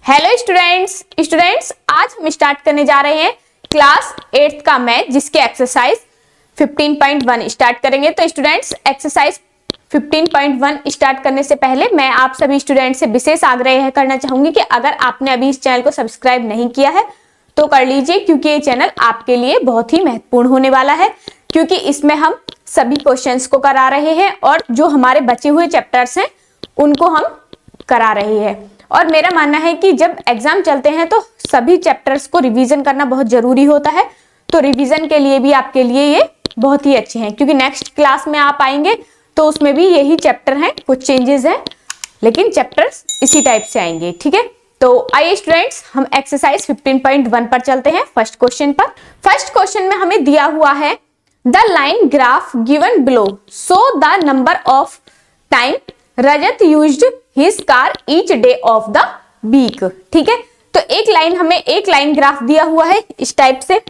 Hello students, आज हम start करने जा रहे हैं क्लास 8th का मैथ, जिसके एक्सरसाइज 15.1 स्टार्ट करेंगे। तो स्टूडेंट्स, एक्सरसाइज 15.1 स्टार्ट करने से पहले मैं आप सभी स्टूडेंट से विशेष आग्रह करना चाहूंगी कि अगर आपने अभी इस चैनल को सब्सक्राइब नहीं किया है तो कर लीजिए, क्योंकि ये चैनल आपके लिए बहुत ही महत्वपूर्ण होने वाला है, क्योंकि इसमें हम सभी क्वेश्चंस को करा रहे हैं और जो हमारे बचे हुए चैप्टर्स हैं उनको हम करा रहे हैं। और मेरा मानना है कि जब एग्जाम चलते हैं तो सभी चैप्टर्स को रिवीजन करना बहुत जरूरी होता है। तो रिवीजन के लिए भी आपके लिए ये बहुत ही अच्छे हैं, क्योंकि नेक्स्ट क्लास में आप आएंगे तो उसमें भी यही चैप्टर हैं, कुछ चेंजेस हैं लेकिन चैप्टर्स इसी टाइप से आएंगे। ठीक है, तो आइए स्टूडेंट्स, हम एक्सरसाइज 15.1 पर चलते हैं। फर्स्ट क्वेश्चन पर। फर्स्ट क्वेश्चन में हमें दिया हुआ है the line graph given below show the number of time Rajat used his car each day of the week. ठीक है, तो हमें एक लाइन ग्राफ दिया हुआ है इस टाइप से।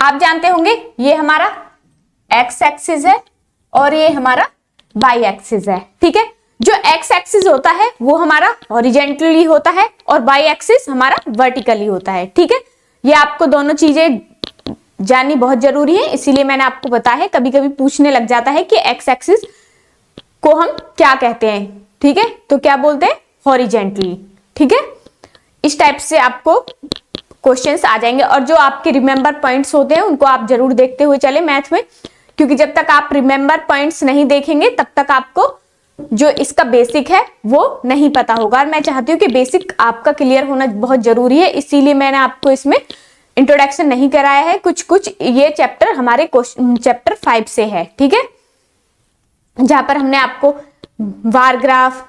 आप जानते होंगे ये हमारा एक्स एक्सिस है और ये हमारा वाई एक्सिस है। ठीक है, जो एक्स एक्सिस होता है वो हमारा हॉरिजेंटली होता है और वाई एक्सिस हमारा वर्टिकली होता है। ठीक है, ये आपको दोनों चीजें जाननी बहुत जरूरी है, इसीलिए मैंने आपको बताया है। कभी कभी पूछने लग जाता है कि एक्स एक्सिस को हम क्या कहते हैं। ठीक है, तो क्या बोलते हैं? हॉरिजेंटली। ठीक है, इस टाइप से आपको क्वेश्चंस आ जाएंगे और जो आपके रिमेंबर पॉइंट्स होते हैं उनको आप जरूर देखते हुए चले मैथ में, क्योंकि जब तक आप रिमेंबर पॉइंट्स नहीं देखेंगे तब तक आपको जो इसका बेसिक है वो नहीं पता होगा। और मैं चाहती हूँ कि बेसिक आपका क्लियर होना बहुत जरूरी है, इसीलिए मैंने आपको इसमें इंट्रोडक्शन नहीं कराया है। कुछ ये चैप्टर हमारे चैप्टर 5 से है। ठीक है, जहां पर हमने आपको बार ग्राफ,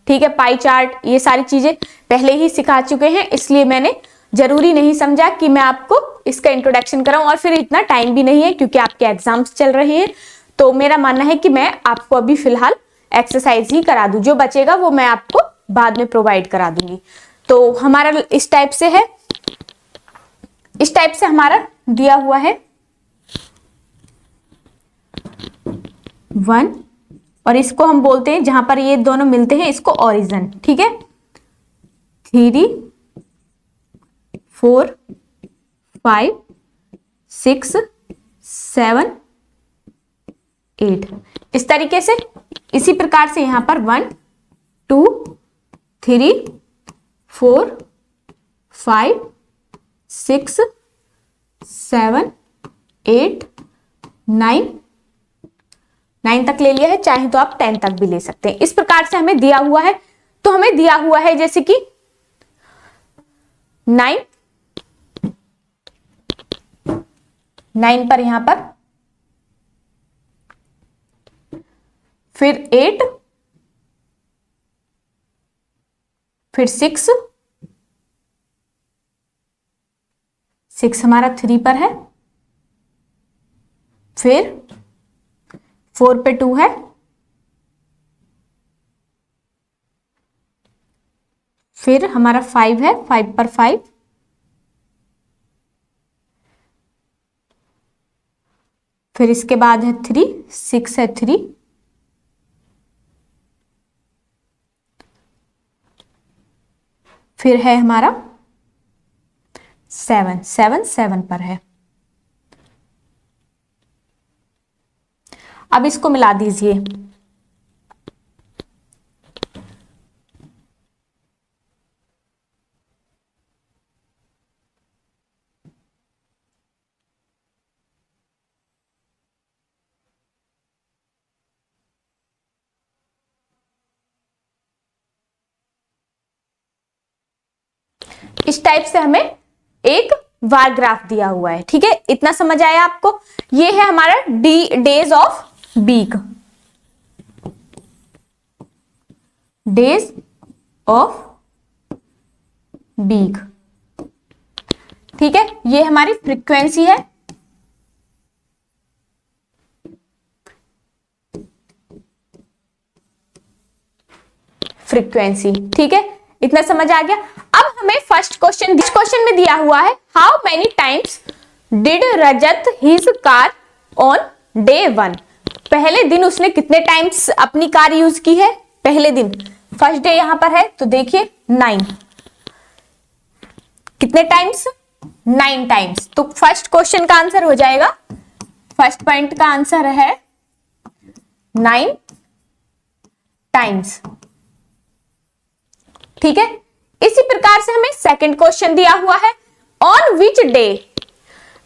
ठीक है, पाई चार्ट, ये सारी चीजें पहले ही सिखा चुके हैं, इसलिए मैंने जरूरी नहीं समझा कि मैं आपको इसका इंट्रोडक्शन कराऊं। और फिर इतना टाइम भी नहीं है क्योंकि आपके एग्जाम्स चल रहे हैं, तो मेरा मानना है कि मैं आपको अभी फिलहाल एक्सरसाइज ही करा दूं, जो बचेगा वो मैं आपको बाद में प्रोवाइड करा दूंगी। तो हमारा इस टाइप से है, इस टाइप से हमारा दिया हुआ है 1 और इसको हम बोलते हैं, जहां पर ये दोनों मिलते हैं इसको ओरिजिन। ठीक है, 3 4 5 6 7 8 इस तरीके से। इसी प्रकार से यहां पर 1 2 3 4 5 6 7 8 9 तक ले लिया है, चाहे तो आप 10 तक भी ले सकते हैं। इस प्रकार से हमें दिया हुआ है, तो हमें दिया हुआ है जैसे कि 9 पर यहां पर, फिर 8, फिर 6 हमारा 3 पर है, फिर 4 पे 2 है, फिर हमारा 5 है, 5 पर 5, फिर इसके बाद है 3, 6 है 3, फिर है हमारा 7 पर है। अब इसको मिला दीजिए। इस टाइप से हमें एक बार ग्राफ दिया हुआ है। ठीक है, इतना समझ आया आपको? ये है हमारा days of week, days of week. ठीक है, ये हमारी फ्रीक्वेंसी है, फ्रीक्वेंसी। ठीक है, इतना समझ आ गया। अब हमें फर्स्ट क्वेश्चन में दिया हुआ है how many times did Rajat his car on day 1। पहले दिन उसने कितने टाइम्स अपनी कार यूज की है, पहले दिन, फर्स्ट डे यहां पर है तो देखिए 9, कितने टाइम्स, 9 टाइम्स। तो फर्स्ट क्वेश्चन का आंसर हो जाएगा, फर्स्ट पॉइंट का आंसर है 9 टाइम्स। ठीक है, इसी प्रकार से हमें सेकंड क्वेश्चन दिया हुआ है on which day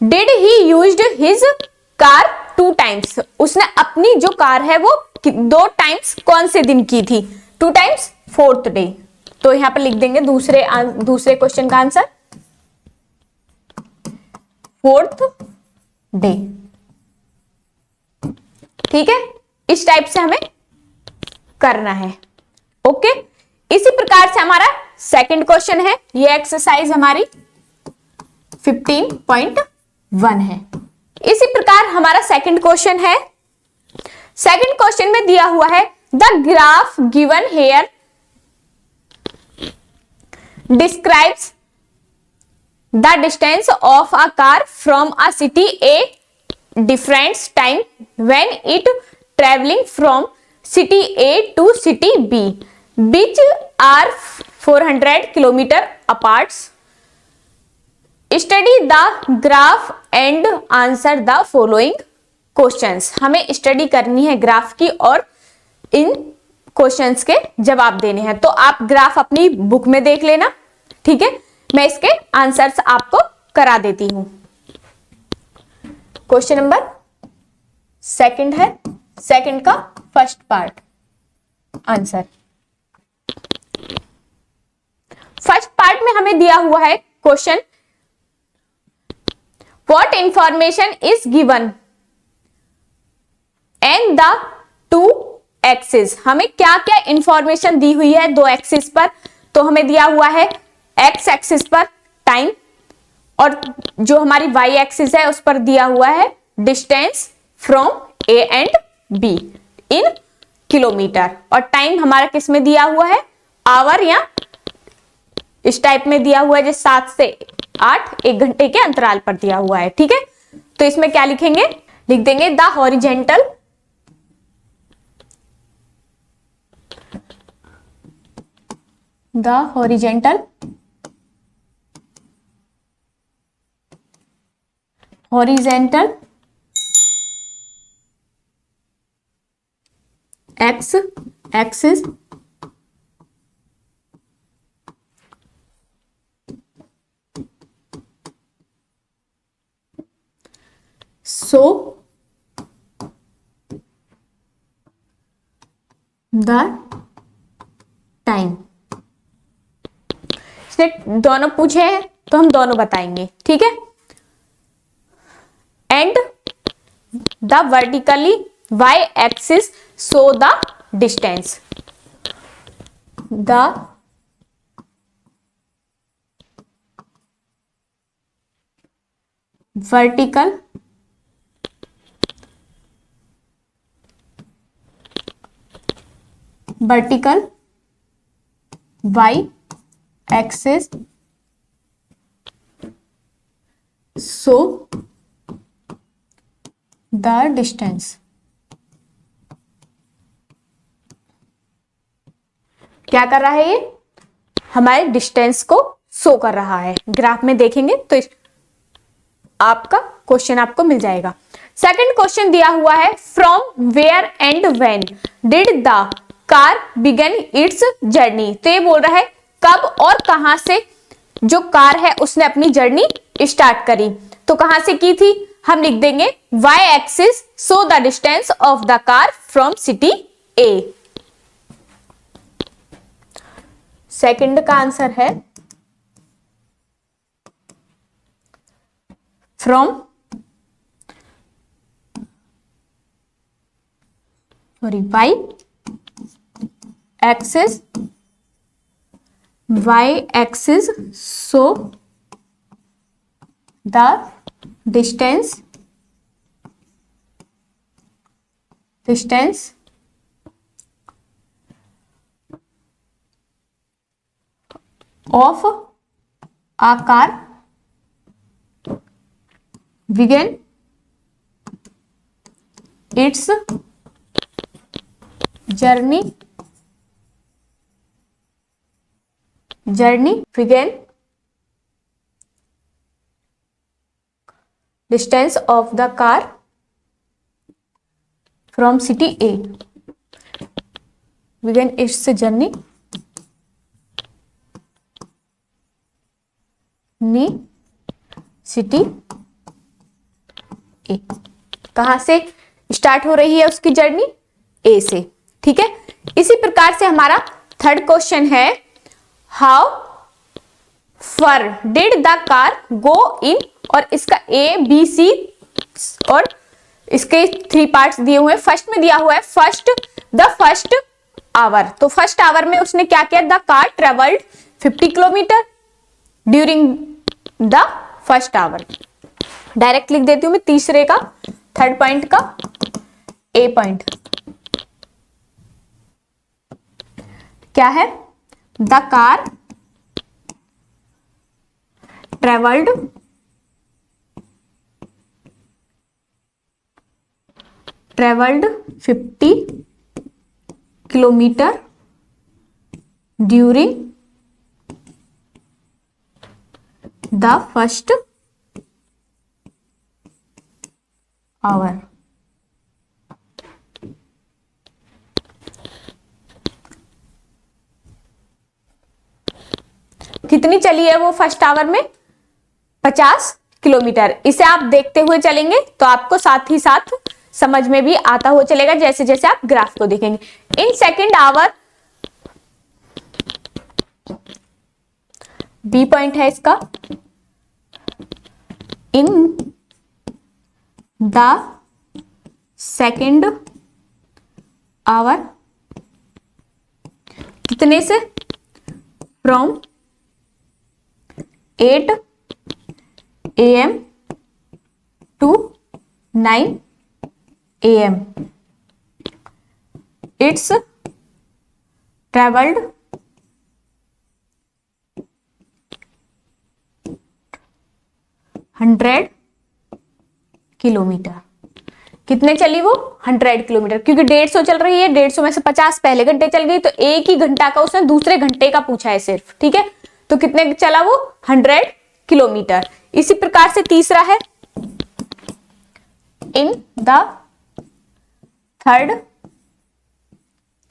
did he used his car 2 times. उसने अपनी जो कार है वो 2 टाइम्स कौन से दिन की थी, 2 टाइम्स 4th डे। तो यहां पर लिख देंगे दूसरे क्वेश्चन का आंसर 4th डे। ठीक है, इस टाइप से हमें करना है। ओके, इसी प्रकार से हमारा सेकंड क्वेश्चन है, ये एक्सरसाइज हमारी 15.1 है। इसी प्रकार हमारा सेकंड क्वेश्चन है, सेकंड क्वेश्चन में दिया हुआ है the graph given here describes the distance of a car from a city A different time when it travelling from city A to city B which are 400 kilometre apart. Study the graph and answer the following questions. हमें study करनी है graph की और इन questions के जवाब देने हैं। तो आप ग्राफ अपनी बुक में देख लेना, ठीक है, मैं इसके आंसर्स आपको करा देती हूं। क्वेश्चन नंबर सेकंड है, सेकंड का first part answer. First part में हमें दिया हुआ है question what information is given and the 2 axis. हमें क्या क्या इंफॉर्मेशन दी हुई है 2 एक्सिस पर। तो हमें दिया हुआ है एक्स एक्सिस पर टाइम और जो हमारी वाई एक्सिस है उस पर दिया हुआ है distance from A and be in kilometre, और टाइम हमारा किस में दिया हुआ है, आवर या इस टाइप में दिया हुआ है जो 7 से 8 1 घंटे के अंतराल पर दिया हुआ है। ठीक है, तो इसमें क्या लिखेंगे, लिख देंगे the horizontal horizontal x axis so the time। इसने दोनों पूछे हैं तो हम दोनों बताएंगे, ठीक है। And the vertically y axis show the distance, the vertical y axis show the distance. क्या कर रहा है ये, हमारे डिस्टेंस को शो कर रहा है। ग्राफ में देखेंगे तो आपका क्वेश्चन आपको मिल जाएगा। सेकंड क्वेश्चन दिया हुआ है from where and when did the car begin its journey. तो ये बोल रहा है कब और कहां से जो कार है उसने अपनी जर्नी स्टार्ट करी। तो कहां से की थी, हम लिख देंगे y axis show the distance of the car from city A. Second का आंसर है from y axis show the distance of आकार began its journey began distance of the car from city A began its journey city ए। कहां से start हो रही है उसकी जर्नी? ए से। ठीक है, इसी प्रकार से हमारा थर्ड क्वेश्चन है, how far did the car go in, और इसका ए बी सी और इसके 3 पार्ट्स दिए हुए हैं। फर्स्ट में दिया हुआ है द फर्स्ट आवर, तो फर्स्ट आवर में उसने क्या किया? The car travelled 50 kilometre during the first hour. Direct लिख देती हूं मैं तीसरे का, थर्ड पॉइंट का ए पॉइंट क्या है? The car travelled 50 kilometre during the first hour. कितनी चली है वो फर्स्ट आवर में? 50 किलोमीटर। इसे आप देखते हुए चलेंगे तो आपको साथ ही साथ समझ में भी आता हुआ चलेगा जैसे जैसे आप ग्राफ को देखेंगे। In second hour, B point है इसका, इन द सेकेंड आवर, कितने से? From 8 AM to 9 AM it's traveled 100 kilometre. कितने चली वो? 100 किलोमीटर, क्योंकि 150 चल रही है, 150 में से 50 पहले घंटे चल गई, तो एक ही घंटा का उसने दूसरे घंटे का पूछा है सिर्फ। ठीक है, तो कितने चला वो? 100 किलोमीटर। इसी प्रकार से तीसरा है, in the third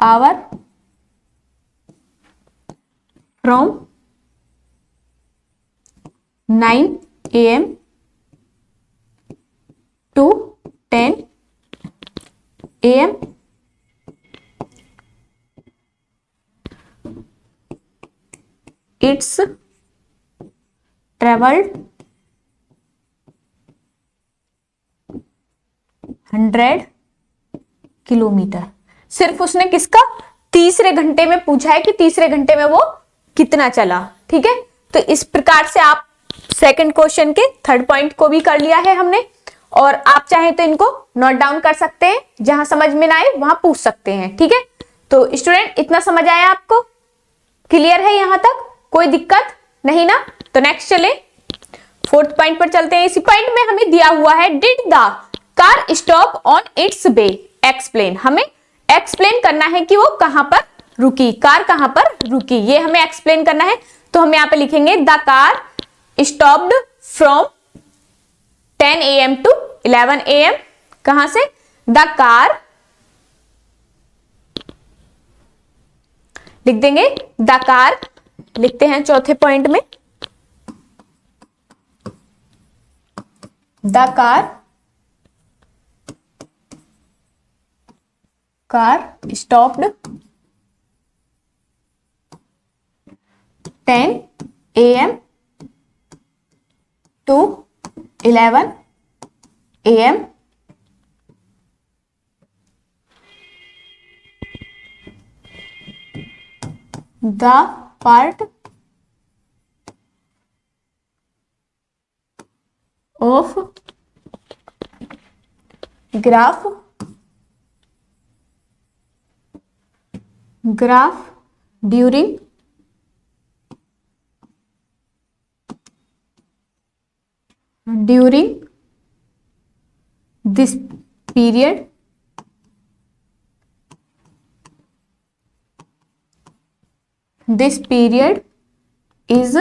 our from 9 AM to 10 AM it's traveled 100 kilometre. सिर्फ उसने किसका? तीसरे घंटे में पूछा है कि तीसरे घंटे में वो कितना चला। ठीक है, तो इस प्रकार से आप सेकंड क्वेश्चन के थर्ड पॉइंट को भी कर लिया है हमने, और आप चाहें तो इनको नोट डाउन कर सकते हैं, जहां समझ में ना आए वहां पूछ सकते हैं। ठीक है, तो स्टूडेंट इतना समझ आया आपको? क्लियर है यहां तक? कोई दिक्कत नहीं ना? तो नेक्स्ट चले, फोर्थ पॉइंट पर चलते हैं। इसी पॉइंट में हमें दिया हुआ है, did the car stop on it's way, explain. हमें एक्सप्लेन करना है कि वो कहां पर रुकी, कार कहां पर रुकी, ये हमें एक्सप्लेन करना है। तो हम यहां पे लिखेंगे, the car stopped from 10 AM to 11 AM। कहां से? द कार, लिख देंगे द कार, लिखते हैं चौथे पॉइंट में, the car stopped 10 AM to 11 AM the part of graph during during this period is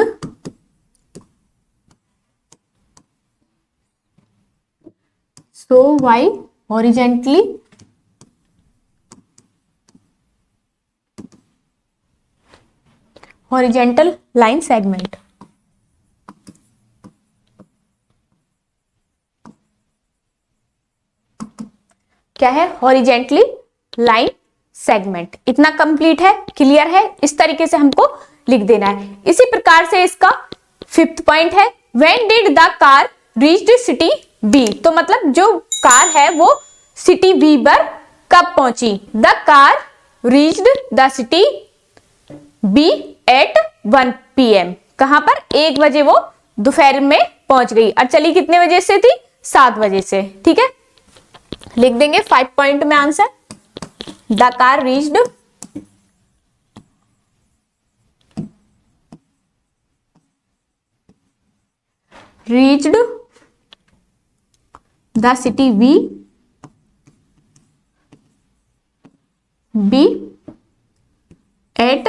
so y horizontally horizontal line segment। क्या है? Horizontally line segment. इतना कंप्लीट है, क्लियर है? इस तरीके से हमको लिख देना है। इसी प्रकार से इसका 5th पॉइंट है, when did the car reached city B. तो मतलब जो कार है वो सिटी बी पर कब पहुंची? The car reached the city B at 1 PM। कहां पर? 1 बजे वो दोपहर में पहुंच गई और चली कितने बजे से थी? 7 बजे से। ठीक है, लिख देंगे 5 पॉइंट में answer. The car reached the city B at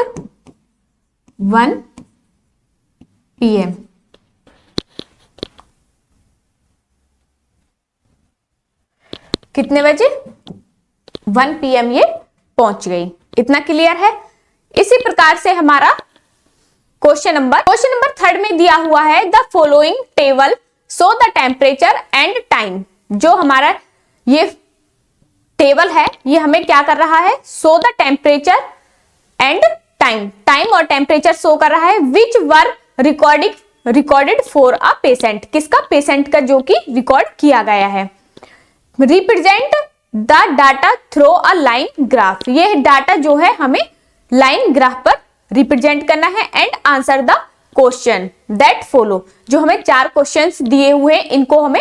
1 PM। कितने बजे? 1 PM ये पहुंच गई। इतना क्लियर है? इसी प्रकार से हमारा क्वेश्चन नंबर 3 में दिया हुआ है, the following table show the temperature and time. जो हमारा ये टेबल है ये हमें क्या कर रहा है? Show the temperature and time. Time और टेम्परेचर शो कर रहा है। Which were recorded for a patient. किसका? पेशेंट का, जो कि रिकॉर्ड किया गया है। Represent the data through a line graph. ये डाटा जो है हमें लाइन ग्राफ पर रिप्रेजेंट करना है। And answer the question that follow. जो हमें 4 क्वेश्चंस दिए हुए हैं इनको हमें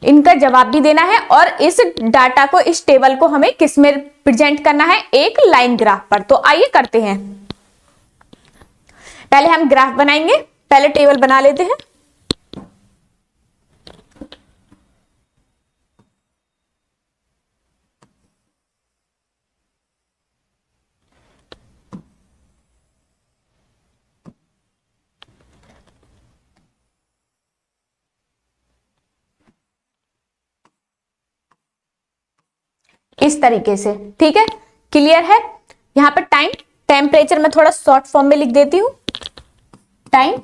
इनका जवाब भी देना है और इस डाटा को, इस टेबल को हमें किस में प्रेजेंट करना है? एक लाइन ग्राफ पर। तो आइए करते हैं। पहले हम ग्राफ बनाएंगे, पहले टेबल बना लेते हैं। इस तरीके से। ठीक है, क्लियर है? यहां पर टाइम, टेम्परेचर में थोड़ा शॉर्ट फॉर्म में लिख देती हूं, टाइम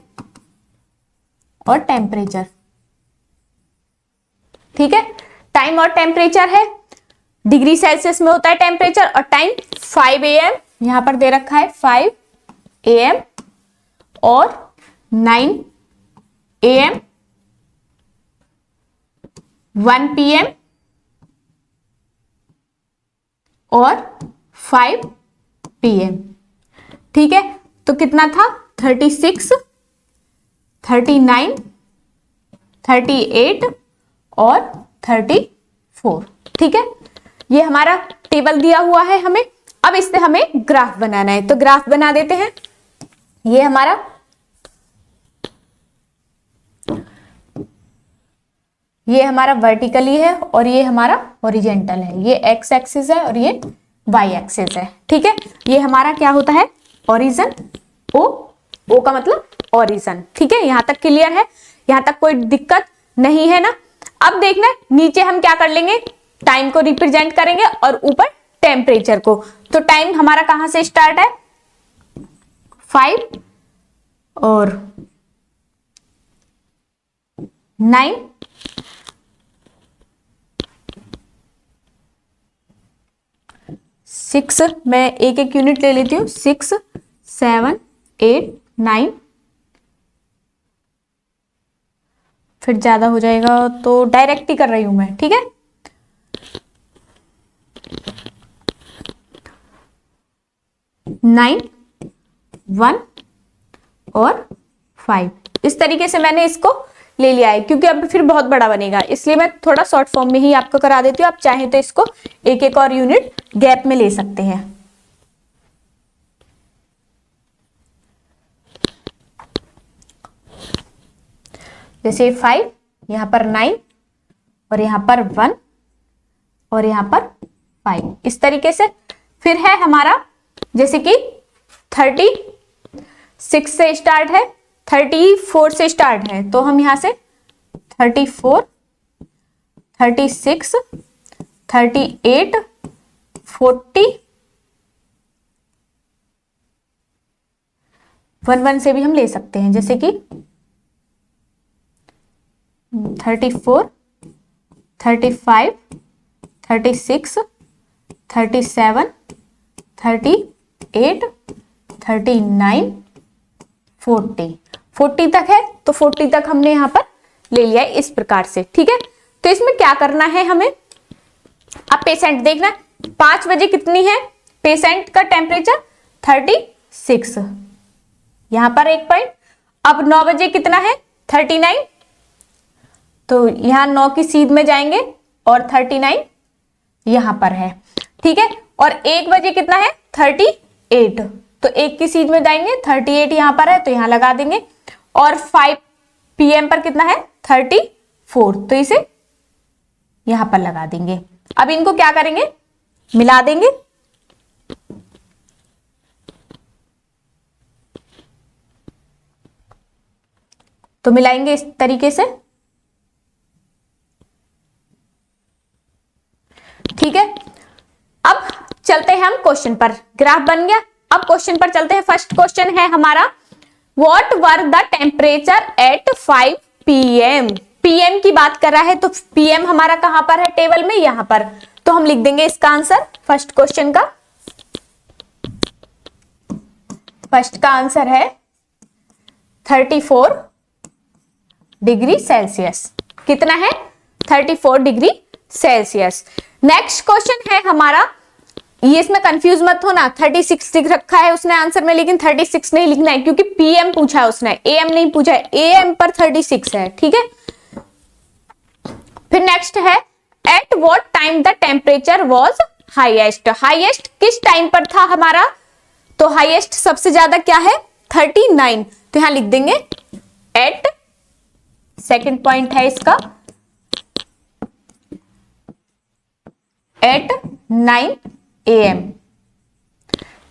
और टेम्परेचर। ठीक है, टाइम और टेम्परेचर है, डिग्री सेल्सियस में होता है टेम्परेचर। और टाइम 5 AM यहां पर दे रखा है, 5 AM और 9 AM, 1 PM और 5 PM। ठीक है, तो कितना था? 36, 39, 38 और 34। ठीक है, ये हमारा टेबल दिया हुआ है हमें। अब इससे हमें ग्राफ बनाना है, तो ग्राफ बना देते हैं। ये हमारा वर्टिकली है और ये हमारा हॉरिजेंटल है। ये एक्स एक्सिस है और ये वाई एक्सिस है। ठीक है, ये हमारा क्या होता है? ओरिजिन। ओ का मतलब ओरिजिन। ठीक है, यहां तक क्लियर है? यहां तक कोई दिक्कत नहीं है ना? अब देखना, नीचे हम क्या कर लेंगे? टाइम को रिप्रेजेंट करेंगे और ऊपर टेम्परेचर को। तो टाइम हमारा कहां से स्टार्ट है? 5 और 9, 6, मैं एक एक यूनिट ले लेती हूँ। 6, 7, 8, 9, फिर ज्यादा हो जाएगा तो डायरेक्ट ही कर रही हूं मैं। ठीक है, 9, 1 और 5। इस तरीके से मैंने इसको ले लिया है, क्योंकि अब फिर बहुत बड़ा बनेगा, इसलिए मैं थोड़ा शॉर्ट फॉर्म में ही आपको करा देती हूँ। आप चाहें तो इसको एक एक और यूनिट गैप में ले सकते हैं। जैसे 5, यहाँ पर 9 और यहाँ पर 1 और यहाँ पर 5, इस तरीके से। फिर है हमारा जैसे कि 36 से स्टार्ट है, 34 से स्टार्ट है, तो हम यहाँ से 34, 36, 38, 40, 1 से भी हम ले सकते हैं, जैसे कि 34, 35, 36, 37, 38, 39, 40 तक है, तो 40 तक हमने यहां पर ले लिया है इस प्रकार से। ठीक है, तो इसमें क्या करना है हमें, अब पेशेंट देखना, 5 बजे कितनी है पेशेंट का टेम्परेचर 36, यहां पर 1 पॉइंट। अब 9 बजे कितना है 39, तो यहां 9 की सीध में जाएंगे और 39 यहां पर है। ठीक है, और 1 बजे कितना है 38, तो 1 की सीध में जाएंगे, 38 यहां पर है तो यहां लगा देंगे। और 5 PM पर कितना है 34, तो इसे यहां पर लगा देंगे। अब इनको क्या करेंगे, मिला देंगे। तो मिलाएंगे इस तरीके से। ठीक है, अब चलते हैं हम क्वेश्चन पर, ग्राफ बन गया। अब क्वेश्चन पर चलते हैं। फर्स्ट क्वेश्चन है हमारा, what were the temperature at 5 PM। PM की बात कर रहा है, तो PM हमारा कहां पर है टेबल में, यहां पर, तो हम लिख देंगे इसका आंसर फर्स्ट क्वेश्चन का। फर्स्ट का आंसर है 34 डिग्री सेल्सियस। कितना है 34 डिग्री सेल्सियस। नेक्स्ट क्वेश्चन है हमारा, ये इसमें कंफ्यूज मत होना, 36 लिख रखा है उसने आंसर में, लेकिन 36 नहीं लिखना है क्योंकि PM पूछा है उसने, AM नहीं पूछा है, AM पर 36 है। ठीक है, फिर नेक्स्ट है, at what time the temperature was highest. Highest किस टाइम पर था हमारा, तो हाईएस्ट सबसे ज्यादा क्या है 39, तो यहां लिख देंगे एट, सेकंड पॉइंट है इसका, एट 9 AM।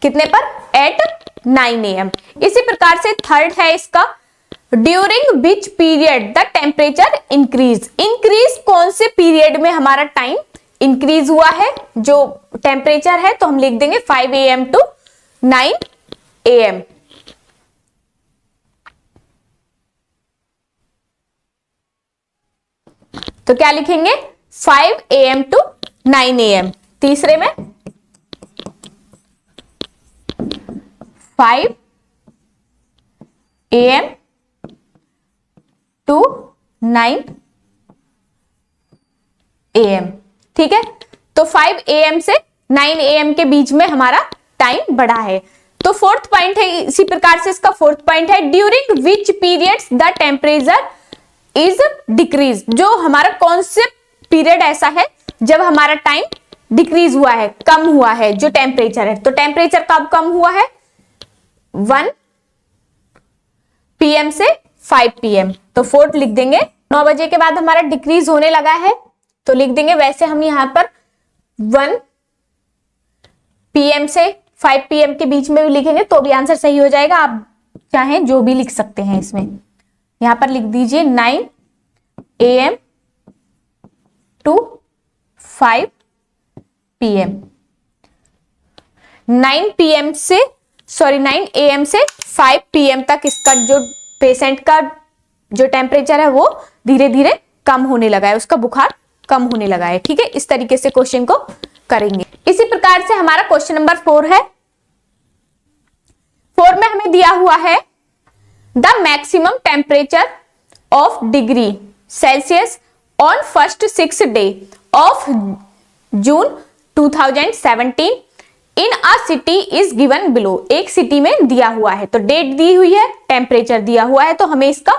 कितने पर, एट 9 AM। इसी प्रकार से थर्ड है इसका, during which period the temperature increase. Increase कौन से पीरियड में हमारा टाइम इंक्रीज हुआ है, जो टेम्परेचर है, तो हम लिख देंगे 5 AM टू 9 AM। तो क्या लिखेंगे 5 AM टू 9 AM। तीसरे में 5 AM टू 9 AM। ठीक है, तो 5 AM से 9 AM के बीच में हमारा टाइम बढ़ा है। तो फोर्थ पॉइंट है, इसी प्रकार से इसका फोर्थ पॉइंट है, during which periods the temperature is decrease. जो हमारा कौन से पीरियड ऐसा है जब हमारा टाइम डिक्रीज हुआ है, कम हुआ है जो टेम्परेचर है, तो टेम्परेचर कब कम हुआ है 1 PM से 5 PM, तो फोर्थ लिख देंगे। 9 बजे के बाद हमारा डिक्रीज होने लगा है, तो लिख देंगे, वैसे हम यहां पर 1 PM से 5 PM के बीच में भी लिखेंगे तो भी आंसर सही हो जाएगा। आप चाहें जो भी लिख सकते हैं इसमें, यहां पर लिख दीजिए 9 AM टू 5 PM। 9 PM से 9 AM से 5 PM तक इसका जो पेशेंट का जो टेम्परेचर है वो धीरे धीरे कम होने लगा है, उसका बुखार कम होने लगा है। ठीक है, इस तरीके से क्वेश्चन को करेंगे। इसी प्रकार से हमारा क्वेश्चन नंबर 4 है। 4 में हमें दिया हुआ है, the maximum temperature of degree Celsius on first 6 day of June 2017 in a city is given below. एक सिटी में दिया हुआ है, तो डेट दी हुई है, टेम्परेचर दिया हुआ है, तो हमें इसका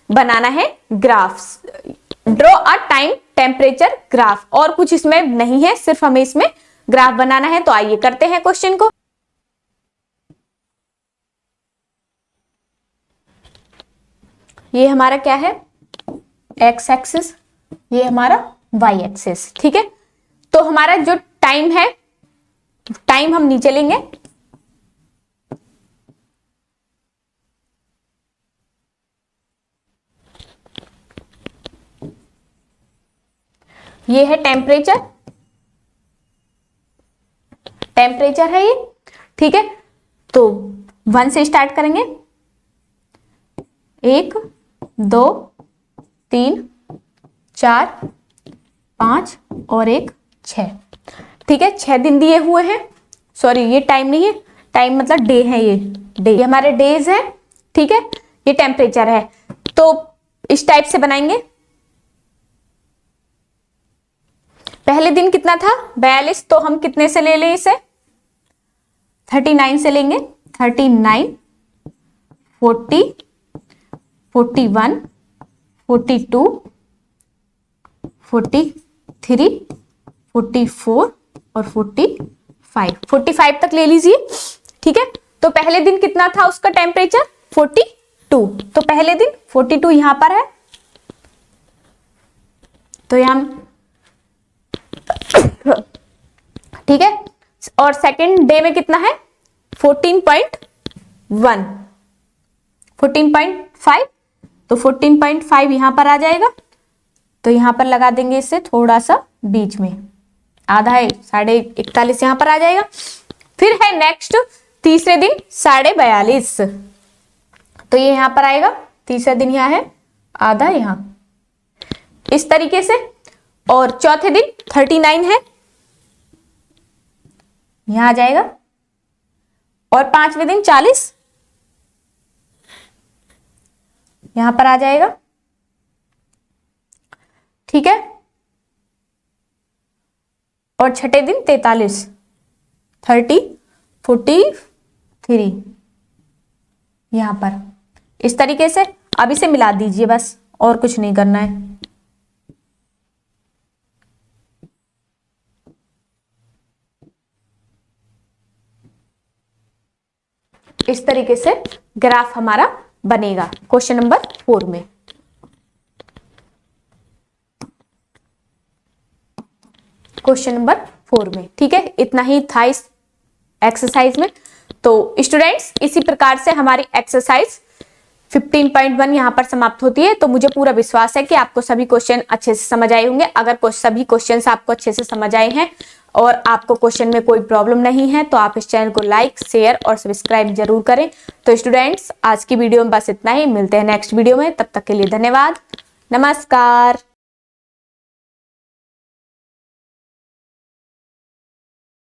बनाना है graphs. Draw a time temperature graph, और कुछ इसमें नहीं है, सिर्फ हमें इसमें ग्राफ बनाना है। तो आइए करते हैं क्वेश्चन को। ये हमारा क्या है, एक्स एक्सिस, ये हमारा वाई एक्सिस। ठीक है, तो हमारा जो टाइम है, टाइम हम नीचे लेंगे, ये है टेम्परेचर, टेम्परेचर है ये। ठीक है, तो 1 से स्टार्ट करेंगे, 1 2 3 4 5 और 1 6। ठीक है, 6 दिन दिए हुए हैं। सॉरी, ये टाइम नहीं है, टाइम मतलब डे है, ये डे, ये हमारे डेज है। ठीक है, ये टेम्परेचर है। तो इस टाइप से बनाएंगे। पहले दिन कितना था, 42, तो हम कितने से ले लें इसे, 39 से लेंगे। 39 40 41 42 43 44 और 45 तक ले लीजिए। ठीक है, तो पहले दिन कितना था उसका टेम्परेचर, 42, तो पहले दिन 42 यहां पर है, तो यहां ठीक है। और सेकेंड डे में कितना है, 14.1 14.5, तो 14.5 यहां पर आ जाएगा। तो यहां पर लगा देंगे इसे थोड़ा सा बीच में, आधा है, 41.5 यहां पर आ जाएगा। फिर है नेक्स्ट तीसरे दिन 42.5, तो ये यहां पर आएगा, तीसरा दिन यहां है, आधा यहां, इस तरीके से। और चौथे दिन 39 है, यहां आ जाएगा। और पांचवें दिन 40 यहां पर आ जाएगा। ठीक है, और छठे दिन 43 43 यहां पर, इस तरीके से। अब इसे मिला दीजिए बस, और कुछ नहीं करना है। इस तरीके से ग्राफ हमारा बनेगा क्वेश्चन नंबर 4 में। क्वेश्चन नंबर 4 में, ठीक है, इतना ही था इस एक्सरसाइज में। तो स्टूडेंट्स, इसी प्रकार से हमारी एक्सरसाइज 15.1 यहाँ पर समाप्त होती है। तो मुझे पूरा विश्वास है कि आपको सभी क्वेश्चन अच्छे से समझ आए होंगे। अगर सभी क्वेश्चंस आपको अच्छे से समझ आए हैं और आपको क्वेश्चन में कोई प्रॉब्लम नहीं है, तो आप इस चैनल को लाइक, शेयर और सब्सक्राइब जरूर करें। तो स्टूडेंट्स, आज की वीडियो में बस इतना ही, मिलते हैं नेक्स्ट वीडियो में, तब तक के लिए धन्यवाद, नमस्कार।